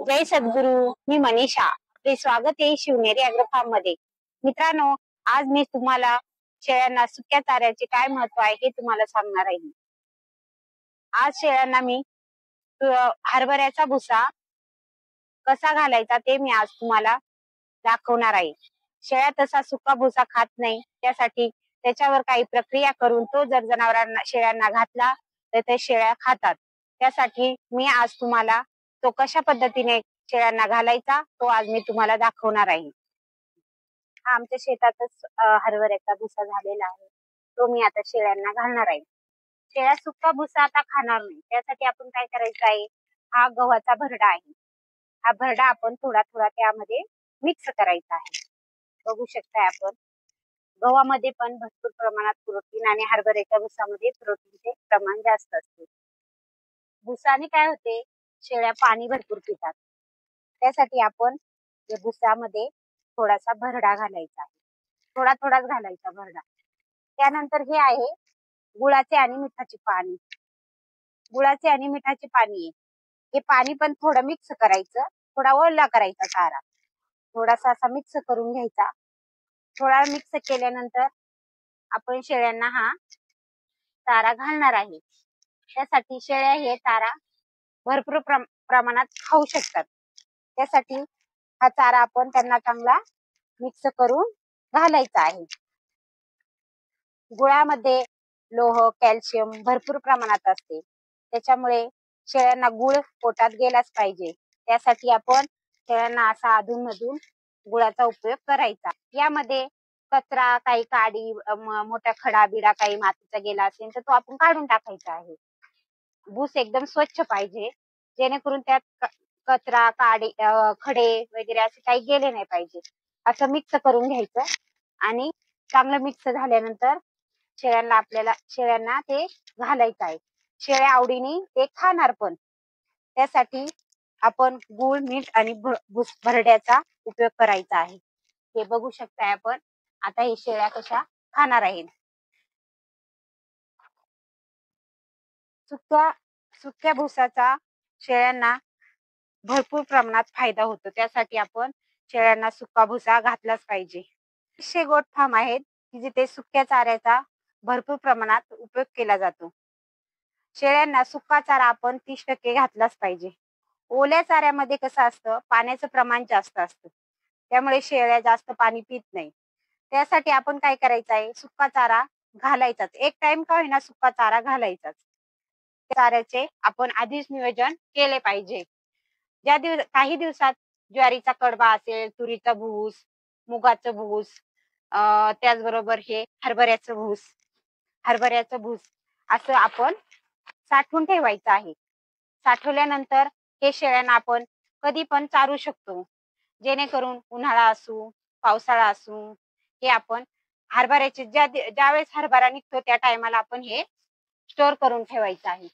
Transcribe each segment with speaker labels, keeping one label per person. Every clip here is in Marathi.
Speaker 1: जय सद्गुरु. मी मनीषा. आपले स्वागत आहे शिवनेरी अॅग्रो फार्म मध्ये. मित्रांनो, आज मी तुम्हाला शेळ्यांना सुक्या चाऱ्याचे काय महत्व आहे हे तुम्हाला सांगणार आहे. आज शेळ्यांना मी हरभऱ्याचा भुसा कसा घालायचा ते मी आज तुम्हाला दाखवणार आहे. शेळ्या तसा सुका भुसा खात नाही, त्यासाठी त्याच्यावर काही प्रक्रिया करून तो जर जनावरांना शेळ्यांना घातला तर ते शेळ्या खातात. त्यासाठी मी आज तुम्हाला तो कशा पद्धतीने शेळ्यांना घालायचा तो आज मी तुम्हाला दाखवणार आहे. हा आमच्या शेतातच हरभऱ्याचा भुसा झालेला आहे, तो मी आता शेळ्यांना घालणार आहे. शेळ्या सुका भुसा आता खाणार नाही, त्यासाठी आपण काय करायचं आहे, हा गव्हाचा भरडा आहे. हा भरडा आपण थोडा थोडा त्यामध्ये मिक्स करायचा आहे. बघू शकताय आपण गव्हामध्ये पण भरपूर प्रमाणात प्रोटीन आणि हरभऱ्याच्या भुसामध्ये प्रोटीनचे प्रमाण जास्त असते. भुसाने काय होते, शेळ्या पाणी भरपूर पितात, त्यासाठी आपण या भुसामध्ये थोडासा भरडा घालायचा आहे. थोडा थोडाच घालायचा भरडा. त्यानंतर हे आहे गुळाचे आणि मिठाचे पाणी. गुळाचे आणि मिठाचे पाणी हे पाणी पण थोडं मिक्स करायचं, थोडा ओला करायचा चारा, थोडासा असा मिक्स करून घ्यायचा. थोडा मिक्स केल्यानंतर आपण शेळ्यांना हा चारा घालणार आहे. त्यासाठी शेळ्या हे चारा भरपूर प्रमाणात खाऊ शकतात. त्यासाठी हा चारा आपण त्यांना चांगला मिक्स करून घालायचा आहे. गुळामध्ये लोह, कॅल्शियम भरपूर प्रमाणात असते, त्याच्यामुळे शेळ्यांना गुळ पोटात गेलाच पाहिजे. त्यासाठी आपण शेळ्यांना असा अधूनमधून गुळाचा उपयोग करायचा. यामध्ये कचरा, काही काडी, मोठा खडा बिडा काही मातीचा गेला असेल तर तो आपण काढून टाकायचा आहे. भूस एकदम स्वच्छ पाहिजे, जेणेकरून त्यात कचरा, काडी, खडे वगैरे असे काही गेले नाही पाहिजे. असं मिक्स करून घ्यायचं आणि चांगलं मिक्स झाल्यानंतर शेळ्यांना ते घालायचं आहे. शेळ्या आवडीने ते खाणार पण. त्यासाठी आपण गूळ, मीठ आणि भरड्याचा उपयोग करायचा आहे. हे बघू शकताय आपण. आता हे शेळ्या कशा खाणार आहेत. सुक्या भुसाचा शेळ्यांना भरपूर प्रमाणात फायदा होतो, त्यासाठी आपण शेळ्यांना सुका भुसा घातलाच पाहिजे. गोट फार्म आहेत की जिथे सुक्या चाऱ्याचा भरपूर प्रमाणात उपयोग केला जातो. शेळ्यांना सुका चारा आपण 30% घातलाच पाहिजे. ओल्या चाऱ्यामध्ये कसं असतं, पाण्याचं प्रमाण जास्त असतं, त्यामुळे शेळ्या जास्त पाणी पित नाही. त्यासाठी आपण काय करायचं आहे, सुका चारा घालायचाच. एक टाइम का होईना सुका चारा घालायचाच. चाऱ्याचे आपण आधीच नियोजन केले पाहिजे. काही दिवसात ज्वारीचा कडबा असेल, तुरीचा भूस, मुगाचं भूस, त्याचबरोबर हे हरभऱ्याचं भूस असं आपण साठवून ठेवायचं आहे. साठवल्यानंतर हे शेळ्यांना आपण कधी पण चारू शकतो, जेणेकरून उन्हाळा असू, पावसाळा असू, हे आपण हरभऱ्याचे ज्यावेळेस हरभरा निघतो त्या टायमाला आपण हे स्टोर करून ठेवायचं आहे,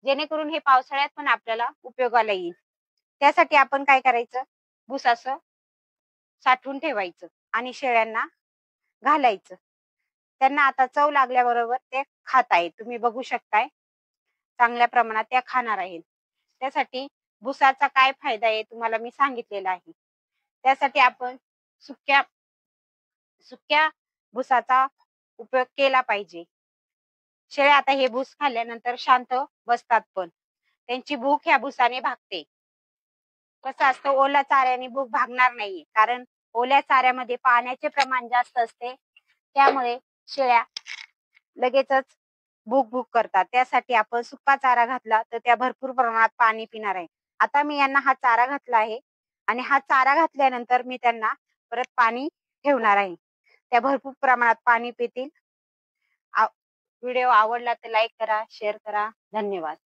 Speaker 1: जेणेकरून हे पावसाळ्यात पण आपल्याला उपयोगाला येईल. त्यासाठी आपण काय करायचं, भूस असं साठवून ठेवायचं आणि शेळ्यांना घालायचं. त्यांना आता चव लागल्याबरोबर ते खात आहेत. तुम्ही बघू शकताय, चांगल्या प्रमाणात त्या खाणार आहेत. त्यासाठी भुसाचा काय फायदा आहे तुम्हाला मी सांगितलेला आहे. त्यासाठी आपण सुक्या भुसाचा उपयोग केला पाहिजे. शेळ्या आता हे भूस खाल्ल्यानंतर शांत बसतात, पण त्यांची भूक ह्या भुसाने भागते. कसं असतं, ओल्या चाऱ्याने भूक भागणार नाही, कारण ओल्या चाऱ्यामध्ये पाण्याचे प्रमाण जास्त असते, त्यामुळे शेळ्या लगेचच भूक करतात. त्यासाठी आपण सुका चारा घातला तर त्या भरपूर प्रमाणात पाणी पिणार आहे. आता मी यांना हा चारा घातला आहे आणि हा चारा घातल्यानंतर मी त्यांना परत पाणी ठेवणार आहे. त्या भरपूर प्रमाणात पाणी पितील. व्हिडिओ आवडला तर लाईक करा, शेअर करा. धन्यवाद.